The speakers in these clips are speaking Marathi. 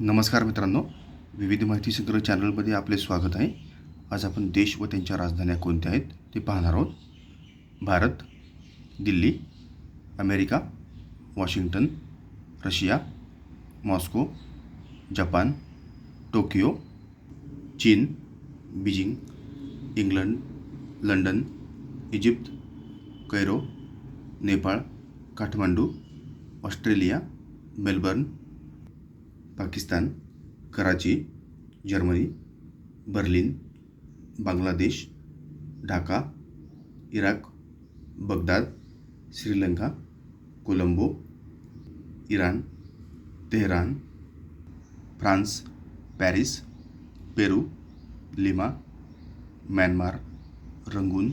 नमस्कार मित्रांनो, विविध माहिती संग्रह चॅनलमध्ये आपले स्वागत आहे. आज आपण देश व त्यांच्या राजधान्या कोणत्या आहेत ते पाहणार आहोत. Bharat, Delhi, America, Washington, Russia, Moscow, Japan, Tokyo, चीन, Beijing, England, London, Egypt, Cairo, Nepal, Kathmandu, Australia, Melbourne, Pakistan, Karachi, Germany, Berlin, Bangladesh, Dhaka, Iraq, Baghdad, Sri Lanka, Colombo, Iran, Tehran, France, Paris, Peru, Lima, Myanmar, Rangoon,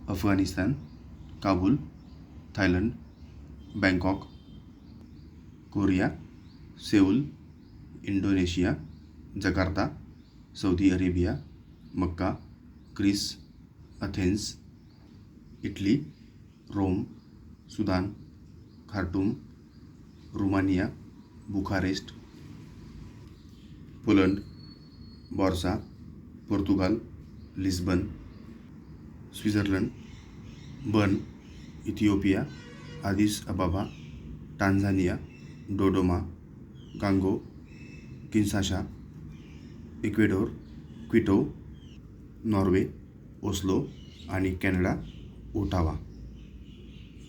Afghanistan, Kabul, Thailand, Bangkok, Korea, Seoul, Indonesia, Jakarta, Saudi Arabia, मक्का, Greece, Athens, Italy, Rome, Sudan, Khartoum, Romania, Bucharest, Poland, Warsaw, Portugal, Lisbon, Switzerland, Bern, Ethiopia, Addis Ababa, Tanzania, डोडोमा, Congo, Kinshasa, Ecuador, Quito, Norway, Oslo आणि कॅनडा, ओटावा.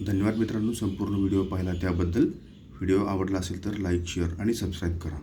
धन्यवाद मित्रांनो, संपूर्ण व्हिडिओ पाहिला त्याबद्दल. व्हिडिओ आवडला असेल तर लाईक, शेअर आणि सबस्क्राईब करा.